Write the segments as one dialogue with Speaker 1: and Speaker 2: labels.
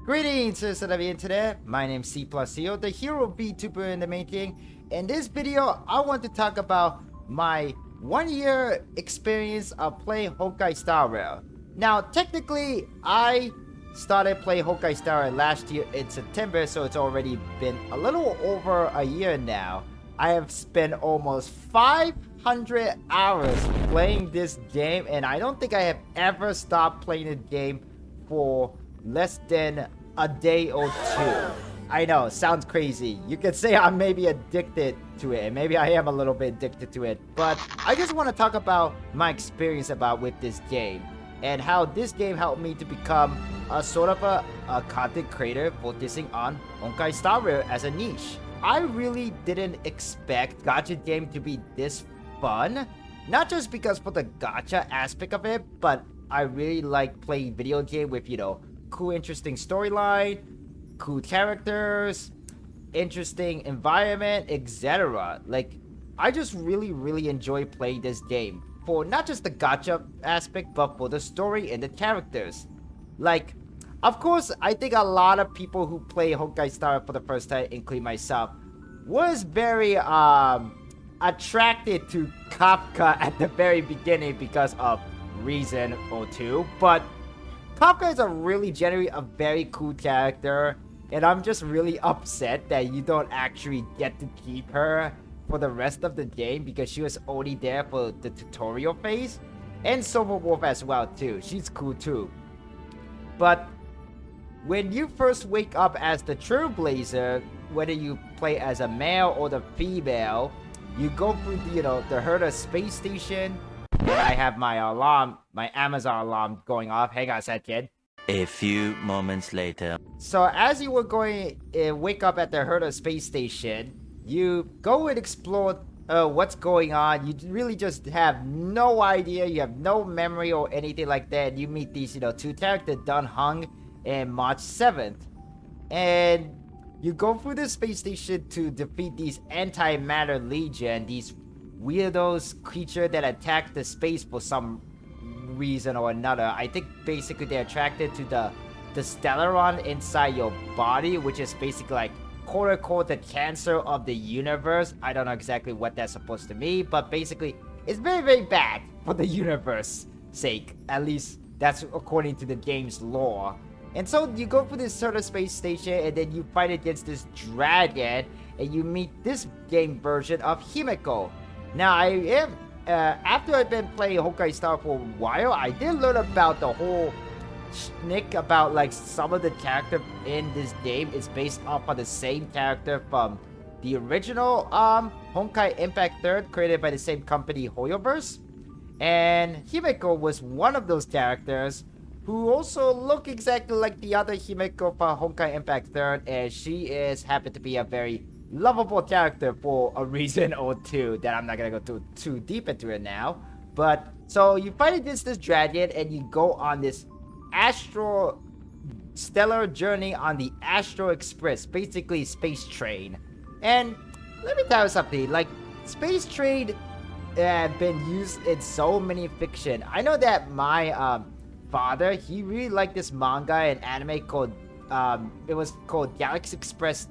Speaker 1: Greetings, citizens of the internet. My name's C+Hero, the hero VTuber in the making. In this video, I want to talk about my 1-year experience of playing Honkai Star Rail. Now, technically, I started playing Honkai Star Rail last year in September, so it's already been a little over a year now. I have spent almost 500 hours playing this game, and I don't think I have ever stopped playing the game for less than a day or two. I know, sounds crazy. You could say I'm maybe addicted to it, and maybe I am a little bit addicted to it, but I just want to talk about my experience with this game and how this game helped me to become a sort of a content creator focusing on Honkai Star Rail as a niche. I really didn't expect gacha game to be this fun, not just because for the gacha aspect of it, but I really like playing video game with, cool interesting storyline, cool characters, interesting environment, etc. Like, I just really enjoy playing this game for not just the gacha aspect, but for the story and the characters. Like, of course, I think a lot of people who play Honkai Star for the first time, including myself, was very attracted to Kafka at the very beginning because of reason or two. But Kafka is generally a very cool character, and I'm just really upset that you don't actually get to keep her for the rest of the game because she was only there for the tutorial phase. And Silver Wolf as well too. She's cool too. But when you first wake up as the Trailblazer, whether you play as a male or the female, you go through the Herder space station. And I have my Amazon alarm going off. Hang on a second.
Speaker 2: A few moments later.
Speaker 1: So as you were going wake up at the Herder space station, you go and explore what's going on. You really just have no idea. You have no memory or anything like that. You meet these, two characters, Dun Hung and March 7th. And you go through the space station to defeat these Antimatter Legion, these weirdos creature that attack the space for some reason or another. I think basically they're attracted to the Stellaron inside your body, which is basically like quote-unquote the cancer of the universe. I don't know exactly what that's supposed to mean, but basically it's very bad for the universe sake. At least that's according to the game's lore. And so you go for this sort of space station, and then you fight against this dragon, and you meet this game version of Himeko. Now, after I've been playing Honkai Star for a while, I did learn about the whole schnick about, like, some of the character in this game is based off of the same character from the original Honkai Impact 3rd, created by the same company, HOYO-verse. And Himeko was one of those characters who also look exactly like the other Himeko from Honkai Impact 3rd, and she happened to be a very lovable character for a reason or two that I'm not gonna go too deep into it now. But so you fight against this dragon, and you go on this stellar journey on the Astro Express, basically space train. And let me tell you something, like, space train have been used in so many fiction. I know that my father, he really liked this manga and anime called it was called Galaxy Express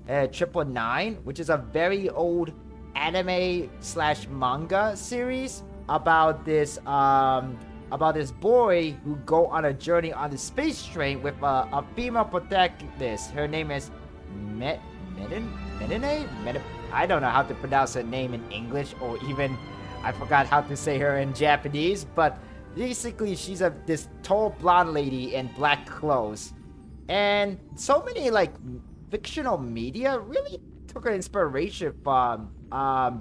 Speaker 1: 999, which is a very old anime / manga series about this boy who go on a journey on the space train with a female protagonist. Her name is Medine. I don't know how to pronounce her name in English, or even I forgot how to say her in Japanese, but basically she's this tall blonde lady in black clothes. And so many like fictional media really took an inspiration from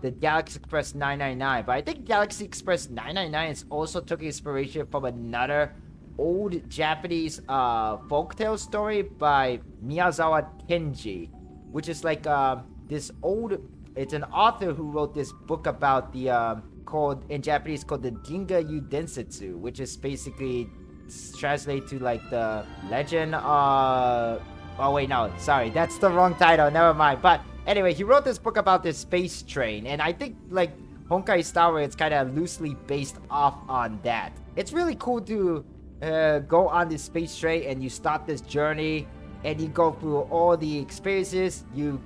Speaker 1: the Galaxy Express 999, but I think Galaxy Express 999 is also took inspiration from another old Japanese folktale story by Miyazawa Kenji, which is like it's an author who wrote this book about the called in Japanese called the Ginga Yu Densetsu, which is basically translated to like the legend oh wait, no, sorry, that's the wrong title, never mind. But anyway, he wrote this book about this space train, and I think like Honkai Star Rail, it's kind of loosely based off on that. It's really cool to go on this space train, and you start this journey and you go through all the experiences. You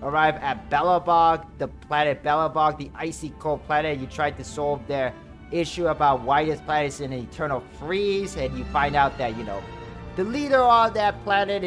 Speaker 1: arrive at Belobog, the planet Belobog, the icy cold planet. You try to solve their issue about why this planet is in an eternal freeze, and you find out that, the leader on that planet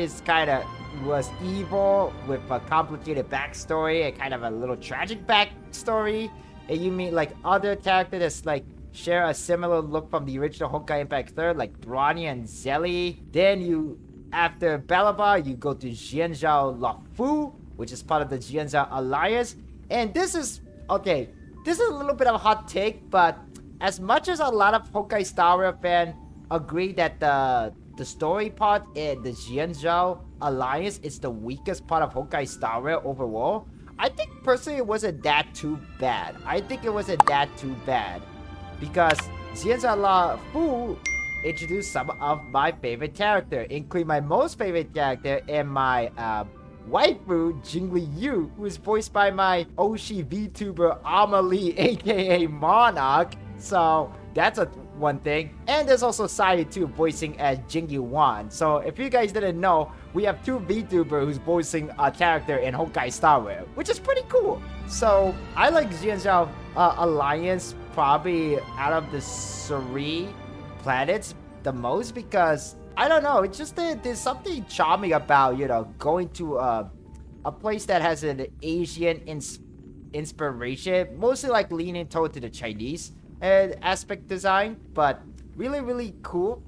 Speaker 1: was evil with a complicated backstory and kind of a little tragic backstory. And you meet like other characters that's like share a similar look from the original Honkai Impact 3, like Brawny and Zelly. Then after Balaba, you go to Jianzhao Lafu, which is part of the Jianzhao Alliance. And this is a little bit of a hot take, but as much as a lot of Honkai Star Rail fans agree that the story part in the Jianzhao Alliance is the weakest part of Honkai Star Rail overall, I think personally it wasn't that too bad. Because Jianzhao Lafu introduced some of my favorite characters, including my most favorite character and my waifu, Jingli Yu, who is voiced by my Oshi VTuber Amelie, aka Monarch. So that's one thing. And there's also Sai too, voicing as Jingyu Wan. So if you guys didn't know, we have two VTubers who's voicing a character in Honkai Star Rail, which is pretty cool. So I like Jianzhao Alliance probably out of the 3 planets the most, because I don't know, it's just there's something charming about, going to a place that has an Asian inspiration, mostly like leaning toward to the Chinese aspect design, but really cool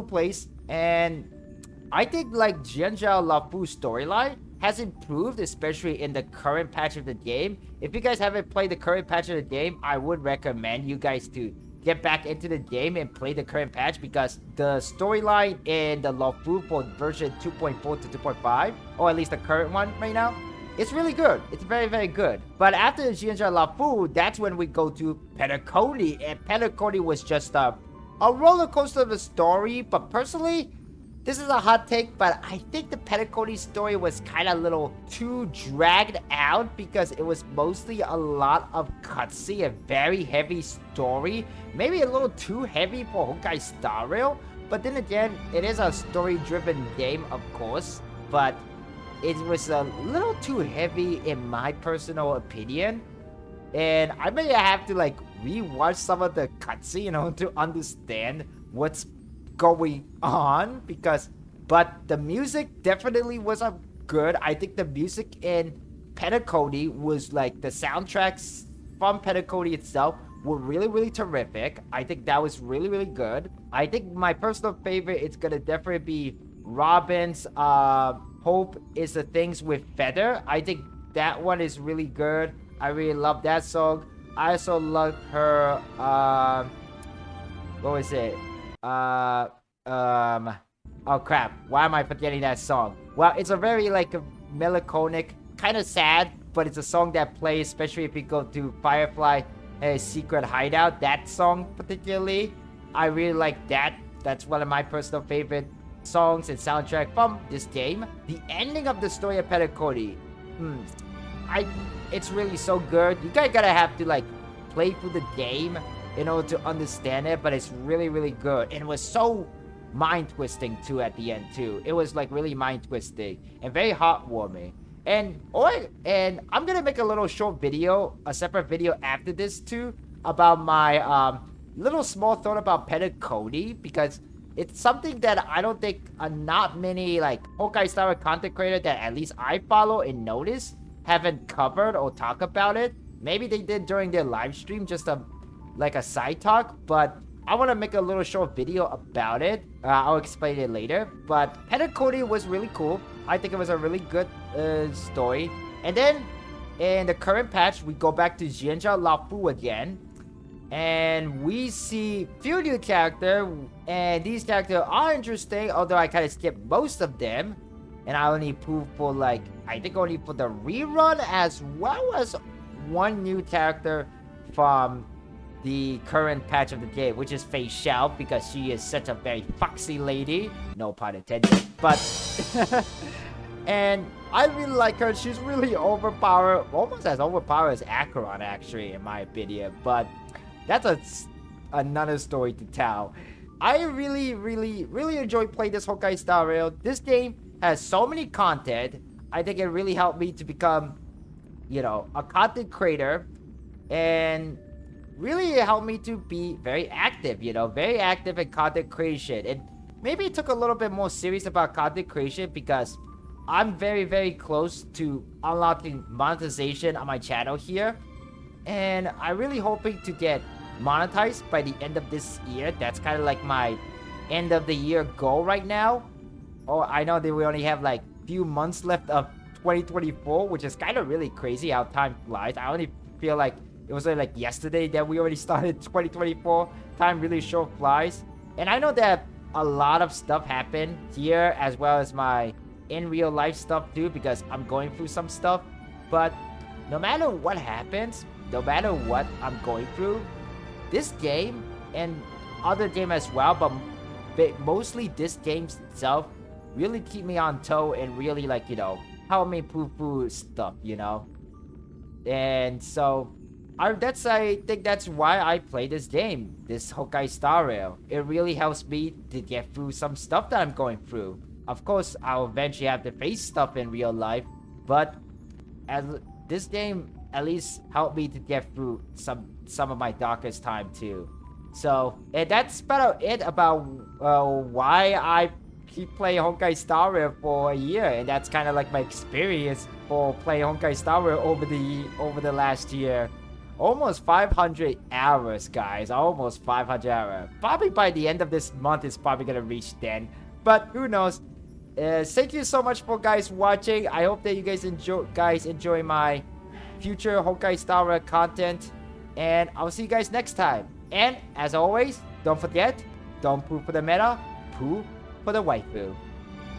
Speaker 1: place. And I think like Jianzhao Lafu's storyline has improved, especially in the current patch of the game. If you guys haven't played the current patch of the game, I would recommend you guys to get back into the game and play the current patch, because the storyline in the Lafu for version 2.4 to 2.5, or at least the current one right now, it's really good. It's very good. But after Jianzhao Lafu, that's when we go to Penacony, and Penacony was just a roller coaster of a story. But personally, this is a hot take, but I think the Penacony story was kind of a little too dragged out, because it was mostly a lot of cutscene, a very heavy story, maybe a little too heavy for Honkai Star Rail. But then again, it is a story-driven game, of course, but it was a little too heavy in my personal opinion. And I may have to like rewatch some of the cutscene, to understand what's going on, but the music definitely was good. I think the music in Penacony was like, the soundtracks from Penacony itself were really terrific. I think that was really good. I think my personal favorite is gonna definitely be Robin's Hope is the Things with Feather. I think that one is really good. I really love that song. I also love her what was it? Oh crap, why am I forgetting that song? Well, it's a very like a melancholic, kind of sad, but it's a song that plays, especially if you go to Firefly Secret Hideout. That song particularly, I really like that. That's one of my personal favorite songs and soundtrack from this game. The ending of the story of Penacony, it's really so good. You guys gotta have to like play through the game in order to understand it, but it's really good. And it was so mind-twisting too at the end too. It was like really mind-twisting and very heartwarming. And I'm gonna make a little short video, a separate video after this too, about my little small thought about Penacony, because it's something that I don't think not many like Honkai Star Rail content creators that at least I follow and notice haven't covered or talk about it. Maybe they did during their live stream, just like a side talk, but I want to make a little short video about it. I'll explain it later. But Penacony was really cool. I think it was a really good story. And then in the current patch, we go back to Jianzhao Lafu again, and we see few new characters, and these characters are interesting, although I kind of skipped most of them, and I only proved for like, I think only for the rerun, as well as one new character from the current patch of the game, which is Fei Xiao, because she is such a very foxy lady, no pun intended. But and I really like her. She's really overpowered, almost as overpowered as Acheron, actually, in my opinion. But that's another story to tell. I really enjoy playing this Honkai Star Rail. This game has so many content. I think it really helped me to become, a content creator, and really helped me to be very active, very active in content creation. And maybe it took a little bit more serious about content creation because I'm very, very close to unlocking monetization on my channel here. And I'm really hoping to get monetized by the end of this year. That's kind of like my end of the year goal right now. Oh, I know that we only have like few months left of 2024, which is kind of really crazy how time flies. I only feel like it was like yesterday that we already started 2024. Time really sure flies. And I know that a lot of stuff happened here as well as my in real life stuff too, because I'm going through some stuff. But no matter what happens, no matter what I'm going through, this game and other game as well, but mostly this game itself really keep me on toe and really help me poo-poo stuff, And so I think that's why I play this game, this Honkai Star Rail. It really helps me to get through some stuff that I'm going through. Of course, I'll eventually have to face stuff in real life, but as this game at least helped me to get through some of my darkest time too. So, and that's about it about why I keep playing Honkai Star Rail for a year, and that's kind of like my experience for playing Honkai Star Rail over the last year. Almost 500 hours, guys. Almost 500 hours. Probably by the end of this month, it's probably gonna reach 10. But who knows? Thank you so much for guys watching. I hope that you guys enjoy my future Honkai Star Rail content, and I'll see you guys next time. And as always, don't forget, don't poo for the meta, poo for the waifu.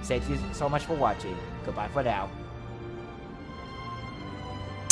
Speaker 1: Thank you so much for watching. Goodbye for now.